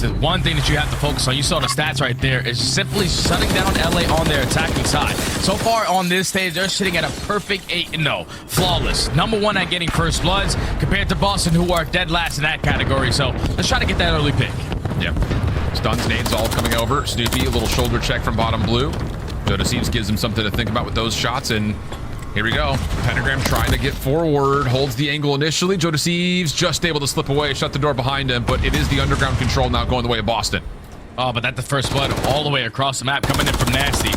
the one thing that you have to focus on, you saw the stats right there, is simply shutting down LA on their attacking side. So far on this stage, they're sitting at a perfect 8-0. Flawless. #1 at getting first bloods compared to Boston, who are dead last in that category. So let's try to get that early pick. Yep. Stuns, nades all coming over. Snoopy, a little shoulder check from bottom blue. Thieves gives him something to think about with those shots, and here we go. Pentagram trying to get forward, holds the angle initially. Thieves just able to slip away, shut the door behind him, but it is the underground control now going the way of Boston. Oh, but that's the first blood all the way across the map coming in from Nasty.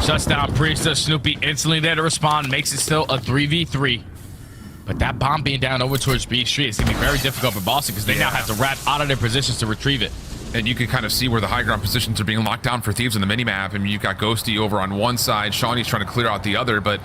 Shuts down Priesta. Snoopy instantly there to respond, makes it still a 3v3. But that bomb being down over towards B Street is going to be very difficult for Boston because they now have to wrap out of their positions to retrieve it. And you can kind of see where the high ground positions are being locked down for Thieves in the minimap. I mean, you've got Ghosty over on one side, Shawnee's trying to clear out the other, but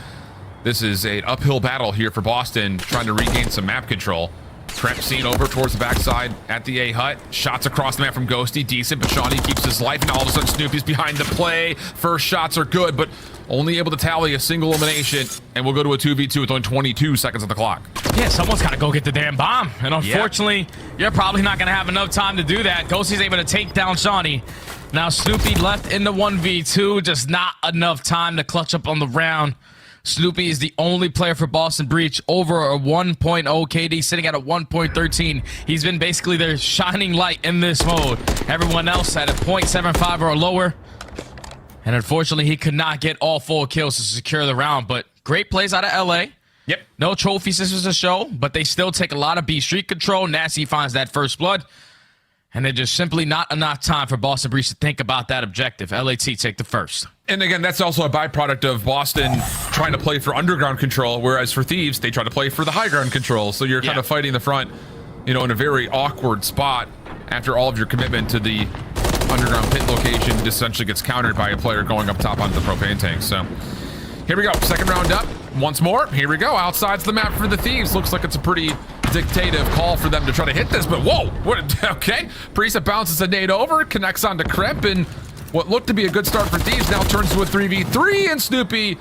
this is an uphill battle here for Boston, trying to regain some map control. Trent seen over towards the backside at the A hut. Shots across the map from Ghosty, decent, but Shawnee keeps his life, and all of a sudden Snoopy's behind the play. First shots are good, but only able to tally a single elimination, and we'll go to a 2v2 with only 22 seconds on the clock. Yeah, someone's got to go get the damn bomb, and unfortunately, you're probably not going to have enough time to do that. Ghosty's able to take down Shawnee. Now Snoopy left in the 1v2, just not enough time to clutch up on the round. Snoopy is the only player for Boston Breach over a 1.0 KD, sitting at a 1.13. He's been basically their shining light in this mode. Everyone else at a 0.75 or lower. And unfortunately, he could not get all 4 kills to secure the round. But great plays out of LA. Yep. No trophies, this was a show, but they still take a lot of B Street control. Nasty finds that first blood. And there's just simply not enough time for Boston Breach to think about that objective. LAT take the first. And again, that's also a byproduct of Boston trying to play for underground control, whereas for Thieves, they try to play for the high ground control. So you're kind of fighting the front, you know, in a very awkward spot after all of your commitment to the underground pit location essentially gets countered by a player going up top onto the propane tank. So here we go. Second round up. Once more. Here we go. Outside's the map for the Thieves. Looks like it's a pretty dictative call for them to try to hit this, but whoa. What? Okay. Priest bounces a nade over, connects onto Crep, and what looked to be a good start for Thieves now turns to a 3v3, and Snoopy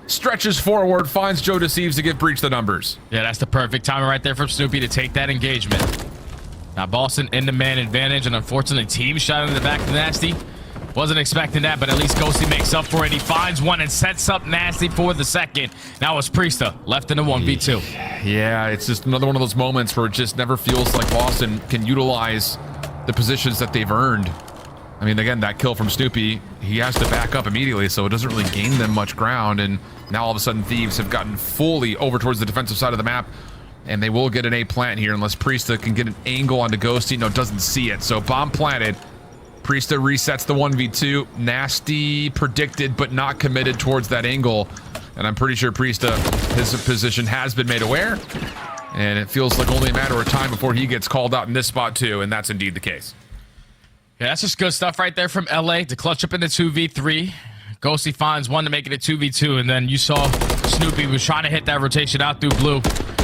stretches forward, finds Joe Deceives to give Breach the numbers. Yeah, that's the perfect timing right there from Snoopy to take that engagement. Now Boston in the man advantage, and unfortunately Team shot in the back of Nasty. Wasn't expecting that, but at least Ghosty makes up for it. He finds one and sets up Nasty for the second. Now it's Priesta left in a 1v2. Yeah, it's just another one of those moments where it just never feels like Boston can utilize the positions that they've earned. I mean, again, that kill from Snoopy, he has to back up immediately, so it doesn't really gain them much ground. And now all of a sudden Thieves have gotten fully over towards the defensive side of the map, and they will get an A plant here unless Priesta can get an angle onto Ghosty. No, doesn't see it. So bomb planted. Priesta resets the 1v2. Nasty predicted but not committed towards that angle. And I'm pretty sure Priesta, his position has been made aware. And it feels like only a matter of time before he gets called out in this spot too. And that's indeed the case. Yeah, that's just good stuff right there from LA to clutch up in the 2v3. Ghosty finds one to make it a 2v2. And then you saw Snoopy was trying to hit that rotation out through blue.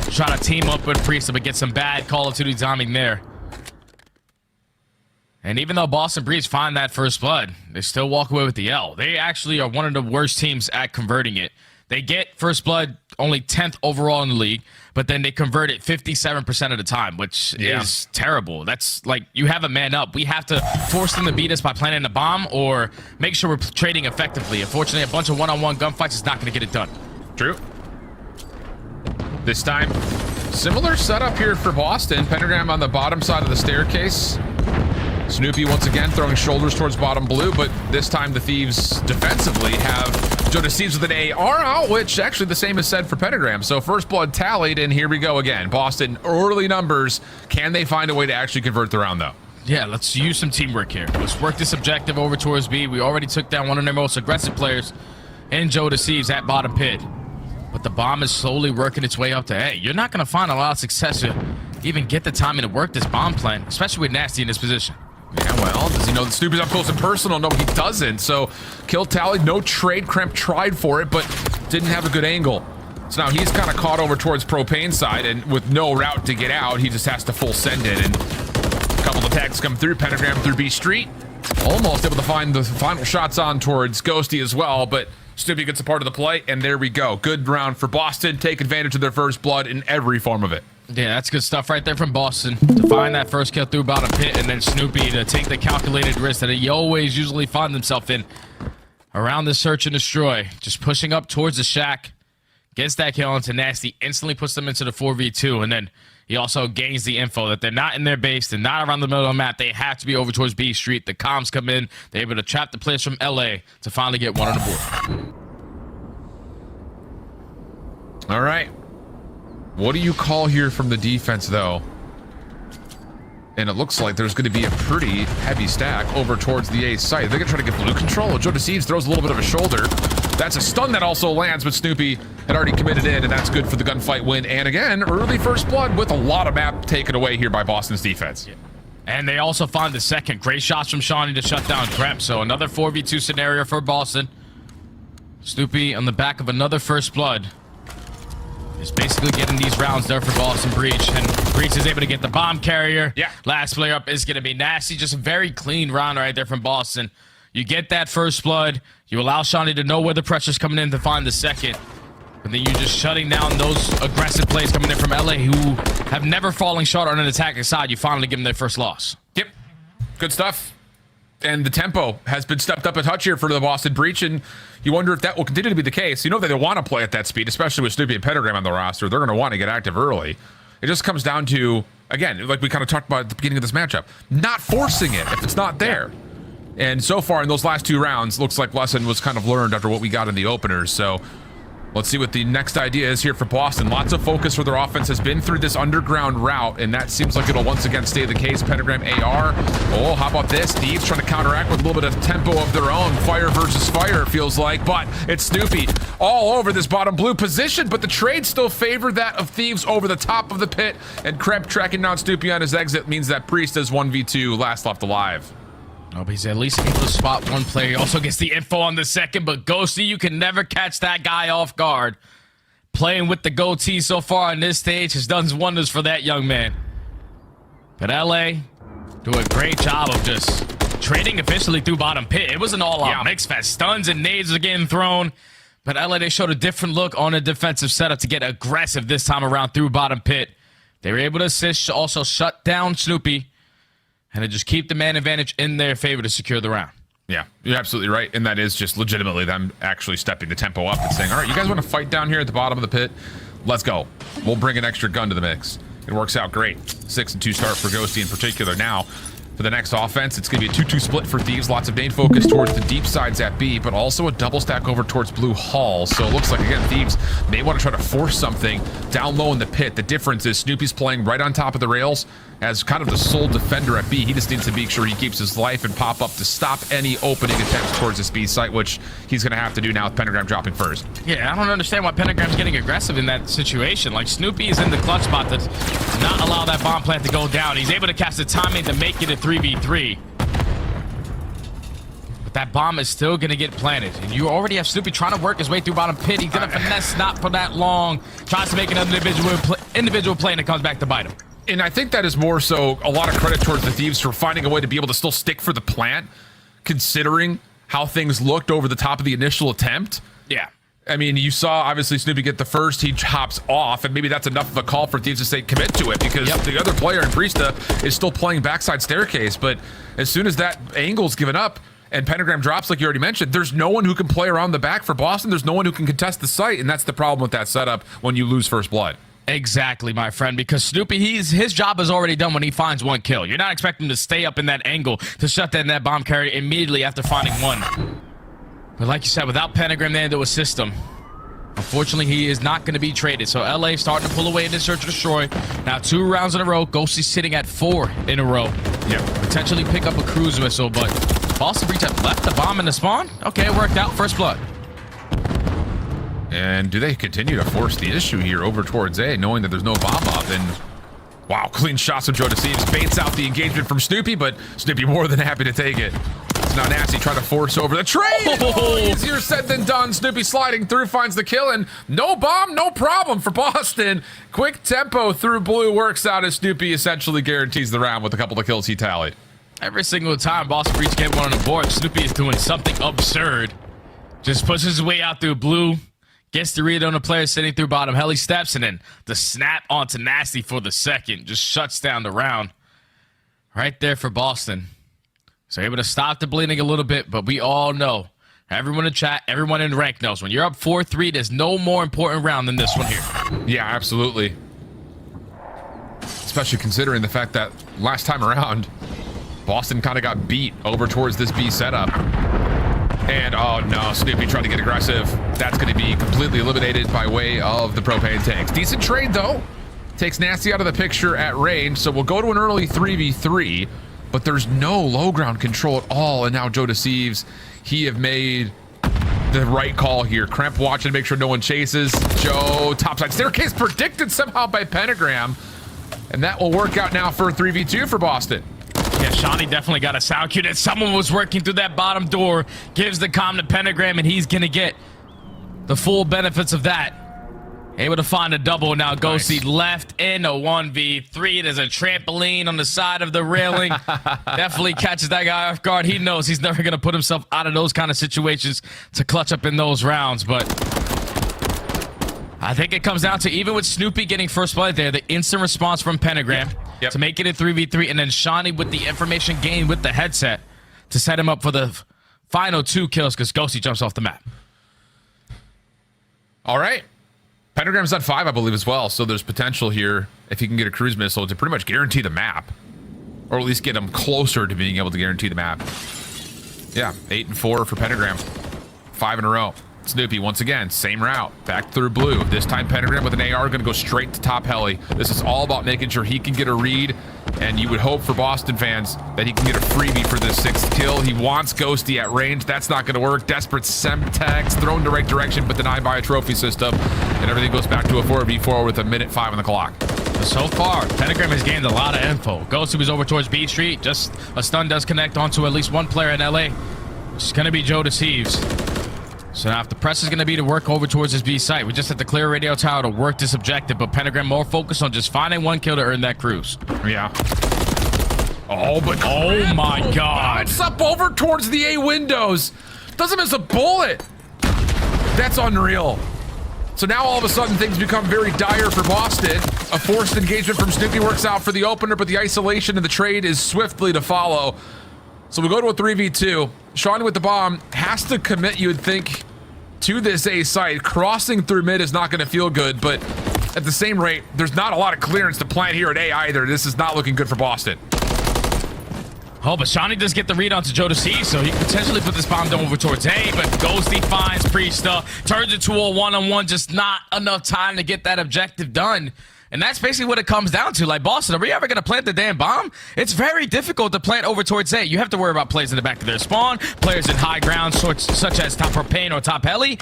Trying to team up with Priesta but get some bad Call of Duty timing there. And even though Boston Breach find that first blood, they still walk away with the L. They actually are one of the worst teams at converting it. They get first blood only 10th overall in the league, but then they convert it 57% of the time, which is terrible. That's like, you have a man up. We have to force them to beat us by planting a bomb or make sure we're trading effectively. Unfortunately, a bunch of one-on-one gunfights is not going to get it done. True. This time, similar setup here for Boston. Pentagram on the bottom side of the staircase. Snoopy once again throwing shoulders towards bottom blue, but this time the Thieves defensively have Joe Deceives with an AR out, which actually the same is said for Pentagram. So first blood tallied, and here we go again. Boston, early numbers. Can they find a way to actually convert the round, though? Yeah, let's use some teamwork here. Let's work this objective over towards B. We already took down one of their most aggressive players in Joe Deceives at bottom pit. But the bomb is slowly working its way up to A. You're not going to find a lot of success to even get the timing to work this bomb plan, especially with Nasty in this position. Yeah, well, does he know that Snoopy's up close and personal? No, he doesn't. So kill tally, no trade. Kremp tried for it, but didn't have a good angle. So now he's kind of caught over towards propane side, and with no route to get out, he just has to full send it. And a couple of attacks come through. Pentagram through B Street. Almost able to find the final shots on towards Ghosty as well, but Snoopy gets a part of the play, and there we go. Good round for Boston. Take advantage of their first blood in every form of it. Yeah, that's good stuff right there from Boston to find that first kill through bottom pit, and then Snoopy to take the calculated risk that he always usually finds himself in around the search and destroy. Just pushing up towards the shack, gets that kill into Nasty, instantly puts them into the 4v2, and then he also gains the info that they're not in their base, they're not around the middle of the map, they have to be over towards B Street. The comms come in, they're able to trap the players from LA to finally get one on the board. All right. What do you call here from the defense, though? And it looks like there's going to be a pretty heavy stack over towards the A site. They're going to try to get blue control. Joe Deceives throws a little bit of a shoulder. That's a stun that also lands, but Snoopy had already committed in, and that's good for the gunfight win. And again, early first blood with a lot of map taken away here by Boston's defense. Yeah. And they also find the second. Great shots from Shawnee to shut down Krep. So another 4v2 scenario for Boston. Snoopy on the back of another first blood is basically getting these rounds there for Boston Breach, and Breach is able to get the bomb carrier. Yeah. Last player up is going to be Nasty. Just a very clean round right there from Boston. You get that first blood. You allow Shawnee to know where the pressure's coming in to find the second. But then you're just shutting down those aggressive plays coming in from LA who have never fallen short on an attacking side. You finally give them their first loss. Yep. Good stuff. And the tempo has been stepped up a touch here for the Boston Breach, and you wonder if that will continue to be the case. You know they want to play at that speed, especially with Snoopy and Pentagram on the roster. They're going to want to get active early. It just comes down to, again, like we kind of talked about at the beginning of this matchup, not forcing it if it's not there. And so far in those last two rounds, looks like lesson was kind of learned after what we got in the openers. So let's see what the next idea is here for Boston. Lots of focus for their offense has been through this underground route, and that seems like it'll once again stay the case. Pentagram AR. Oh, how about this? Thieves trying to counteract with a little bit of tempo of their own. Fire versus fire, it feels like, but it's Snoopy all over this bottom blue position, but the trade still favored that of Thieves over the top of the pit, and Kreb tracking down Snoopy on his exit means that Priest is 1v2, last left alive. Oh, but he's at least able to spot one player. He also gets the info on the second, but Ghosty, you can never catch that guy off guard. Playing with the goatee so far on this stage has done wonders for that young man. But LA do a great job of just trading officially through bottom pit. It was an all-out mix fest. Stuns and nades are getting thrown. But LA, they showed a different look on a defensive setup to get aggressive this time around through bottom pit. They were able to assist, also shut down Snoopy, and to just keep the man advantage in their favor to secure the round. Yeah, you're absolutely right. And that is just legitimately them actually stepping the tempo up and saying, all right, you guys want to fight down here at the bottom of the pit? Let's go. We'll bring an extra gun to the mix. It works out great. 6-2 start for Ghosty in particular. Now, for the next offense, it's going to be a 2-2 split for Thieves. Lots of main focus towards the deep sides at B, but also a double stack over towards Blue Hall. So it looks like, again, Thieves may want to try to force something down low in the pit. The difference is Snoopy's playing right on top of the rails as kind of the sole defender at B. He just needs to make sure he keeps his life and pop up to stop any opening attempts towards this B site, which he's going to have to do now with Pentagram dropping first. Yeah, I don't understand why Pentagram's getting aggressive in that situation. Like, Snoopy is in the clutch spot to not allow that bomb plant to go down. He's able to catch the timing to make it a 3v3. But that bomb is still going to get planted. And you already have Snoopy trying to work his way through bottom pit. He's going to finesse not for that long. Tries to make another individual play, and it comes back to bite him. And I think that is more so a lot of credit towards the Thieves for finding a way to be able to still stick for the plant, considering how things looked over the top of the initial attempt. Yeah. I mean, you saw obviously Snoopy get the first, he hops off, and maybe that's enough of a call for Thieves to say commit to it, because the other player in Priesta is still playing backside staircase. But as soon as that angle's given up and Pentagram drops, like you already mentioned, there's no one who can play around the back for Boston. There's no one who can contest the site, and that's the problem with that setup when you lose first blood. Exactly, my friend, because Snoopy, his job is already done when he finds one kill. You're not expecting him to stay up in that angle to shut down that bomb carrier immediately after finding one. But like you said, without Pentagram there to assist him, unfortunately, he is not going to be traded. So LA starting to pull away in this search and destroy. Now 2 rounds in a row. Ghosty's sitting at 4 in a row. Yeah, potentially pick up a cruise missile, but Boston Breach have left the bomb in the spawn. Okay, it worked out. First blood. And do they continue to force the issue here over towards A, knowing that there's no bomb up? And wow, clean shots from Joe Deceives. Baits out the engagement from Snoopy, but Snoopy more than happy to take it. It's now Nasty trying to force over the trade. Oh, easier said than done. Snoopy sliding through, finds the kill, and no bomb, no problem for Boston. Quick tempo through blue works out as Snoopy essentially guarantees the round with a couple of kills he tallied. Every single time Boston Breach get one on the board, Snoopy is doing something absurd. Just pushes his way out through blue, Gets the read on the player sitting through bottom. Heli steps, and then the snap onto Nasty for the second. Just shuts down the round. Right there for Boston. So able to stop the bleeding a little bit, but we all know, everyone in chat, everyone in rank knows, when you're up 4-3, there's no more important round than this one here. Yeah, absolutely. Especially considering the fact that last time around, Boston kind of got beat over towards this B setup. And, oh no, Snoopy tried to get aggressive. That's going to be completely eliminated by way of the propane tanks. Decent trade, though. Takes Nasty out of the picture at range, so we'll go to an early 3v3, but there's no low ground control at all. And now Joe Deceives, he have made the right call here. Kremp watching to make sure no one chases. Joe, topside staircase predicted somehow by Pentagram. And that will work out now for a 3v2 for Boston. Yeah, Shawnee definitely got a sound cue that someone was working through that bottom door. Gives the comm to Pentagram, and he's going to get the full benefits of that. Able to find a double now. Ghosty left in a 1v3. There's a trampoline on the side of the railing. Definitely catches that guy off guard. He knows he's never going to put himself out of those kind of situations to clutch up in those rounds, but I think it comes down to, even with Snoopy getting first blood there, the instant response from Pentagram to make it a 3v3, and then Shawnee with the information gained with the headset to set him up for the final 2 kills because Ghosty jumps off the map. All right. Pentagram's at 5, I believe, as well, so there's potential here if he can get a cruise missile to pretty much guarantee the map, or at least get him closer to being able to guarantee the map. Yeah, 8 and 4 for Pentagram. 5 in a row. Snoopy, once again, same route, back through blue. This time Pentagram with an AR going to go straight to top heli. This is all about making sure he can get a read, and you would hope for Boston fans that he can get a freebie for this 6th kill. He wants Ghosty at range. That's not going to work. Desperate Semtex thrown the right direction, but denied by a trophy system, and everything goes back to a 4v4 with a minute 5 on the clock. So far, Pentagram has gained a lot of info. Ghosty was over towards B Street. Just a stun does connect onto at least one player in LA. It's going to be Joe Deceives. So now if the press is going to be to work over towards this B site, we just have to clear radio tower to work this objective, but Pentagram more focused on just finding 1 kill to earn that cruise. Yeah. Oh, but oh my God. It's up over towards the A windows. Doesn't miss a bullet. That's unreal. So now all of a sudden things become very dire for Boston. A forced engagement from Snoopy works out for the opener, but the isolation and the trade is swiftly to follow. So we go to a 3v2. Shawnee with the bomb has to commit, you would think, to this A site. Crossing through mid is not going to feel good, but at the same rate, there's not a lot of clearance to plant here at A either. This is not looking good for Boston. Oh, but Shawnee does get the read onto Joe Deceives, so he can potentially put this bomb down over towards A, but Ghosty finds Priesta, turns it to a one-on-one, just not enough time to get that objective done. And that's basically what it comes down to. Like, Boston, are we ever going to plant the damn bomb? It's very difficult to plant over towards A. You have to worry about players in the back of their spawn, players in high ground, such as top propane or top heli.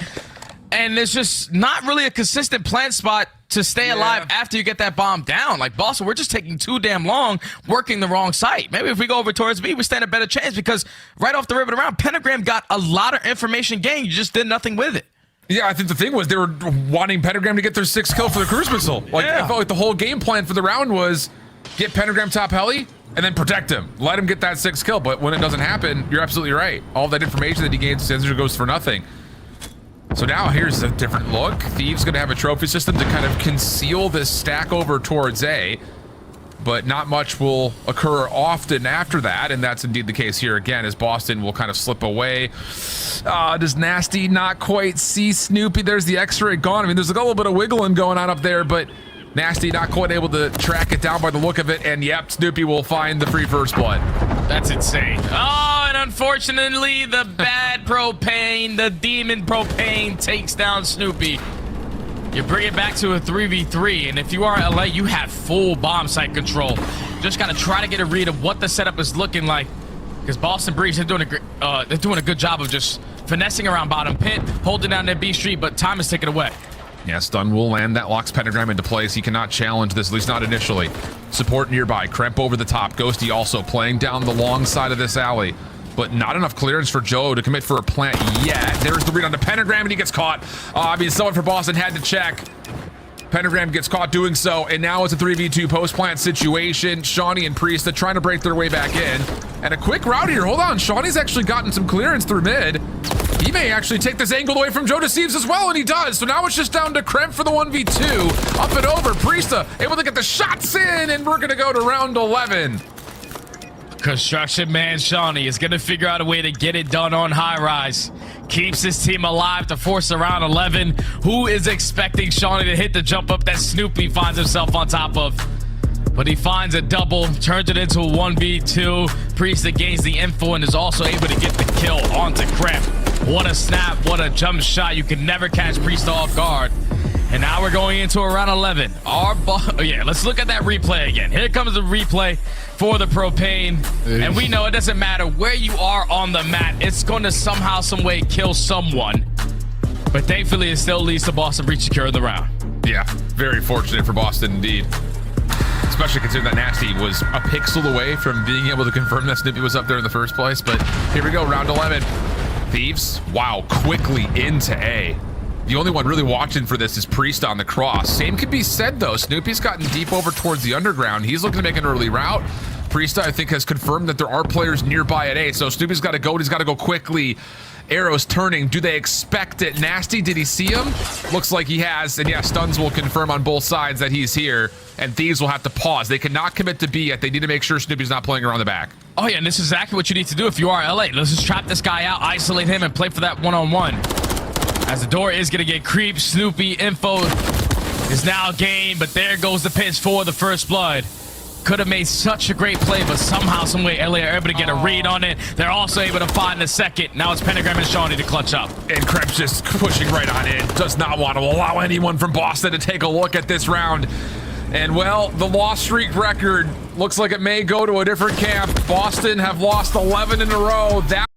And there's just not really a consistent plant spot to stay alive after you get that bomb down. Like, Boston, we're just taking too damn long working the wrong site. Maybe if we go over towards B, we stand a better chance, because right off the ribbon around, Pentagram got a lot of information gained. You just did nothing with it. Yeah, I think the thing was they were wanting Pentagram to get their 6th kill for the cruise missile. Like, I felt like the whole game plan for the round was get Pentagram top heli and then protect him. Let him get that 6th kill. But when it doesn't happen, you're absolutely right. All that information that he gains essentially goes for nothing. So now here's a different look. Thieves going to have a trophy system to kind of conceal this stack over towards A. But not much will occur often after that, and that's indeed the case here again, as Boston will kind of slip away. Does Nasty not quite see Snoopy? There's the X-ray gone. I mean, there's a little bit of wiggling going on up there, but Nasty not quite able to track it down by the look of it, and yep, Snoopy will find the free first blood. That's insane. Oh, and unfortunately, the bad propane, the demon propane takes down Snoopy. You bring it back to a 3v3, and if you are LA, you have full bomb site control. Just gotta try to get a read of what the setup is looking like, because Boston Breeze, they're doing a good job of just finessing around bottom pit, holding down their B Street, but time is taken away. Yeah, stun will land. That locks Pentagram into place. He cannot challenge this, at least not initially. Support nearby. Kremp over the top. Ghosty also playing down the long side of this alley. But not enough clearance for Joe to commit for a plant yet. There's the read on the Pentagram, and he gets caught. I mean, someone for Boston had to check. Pentagram gets caught doing so, and now it's a 3v2 post-plant situation. Shawnee and Priesta trying to break their way back in. And a quick route here. Hold on. Shawnee's actually gotten some clearance through mid. He may actually take this angle away from Joe Deceives as well, and he does. So now it's just down to Kremp for the 1v2. Up and over, Priesta able to get the shots in, and we're gonna go to round 11. Construction man Shawnee is going to figure out a way to get it done on high rise. Keeps his team alive to force around 11. Who is expecting Shawnee to hit the jump up that Snoopy finds himself on top of? But he finds a double, turns it into a 1v2. Priesta gains the info and is also able to get the kill onto Kremp. What a snap, what a jump shot. You can never catch Priesta off guard. And now we're going into around 11. Yeah, let's look at that replay again. Here comes the replay for the propane. And we know it doesn't matter where you are on the map. It's going to somehow, some way kill someone. But thankfully, it still leads to Boston Breach securing the round. Yeah, very fortunate for Boston indeed. Especially considering that Nasty was a pixel away from being able to confirm that Snoopy was up there in the first place. But here we go, round 11. Thieves, wow, quickly into A. The only one really watching for this is Priest on the cross. Same could be said, though. Snoopy's gotten deep over towards the underground. He's looking to make an early route. Priesta, I think, has confirmed that there are players nearby at A, so Snoopy's got to go. He's got to go quickly. Arrows turning. Do they expect it? Nasty, did he see him? Looks like he has, and yeah, stuns will confirm on both sides that he's here, and Thieves will have to pause. They cannot commit to B yet. They need to make sure Snoopy's not playing around the back. Oh, yeah, and this is exactly what you need to do if you are LA. Let's just trap this guy out, isolate him, and play for that one-on-one. As the door is going to get creeped, Snoopy info is now gained, but there goes the pitch for the first blood. Could have made such a great play, but somehow, some way, LA are able to get a read on it. They're also able to find the second. Now it's Pentagram and Shawnee to clutch up. And Kremp's just pushing right on in. Does not want to allow anyone from Boston to take a look at this round. And, well, the loss streak record looks like it may go to a different camp. Boston have lost 11 in a row. That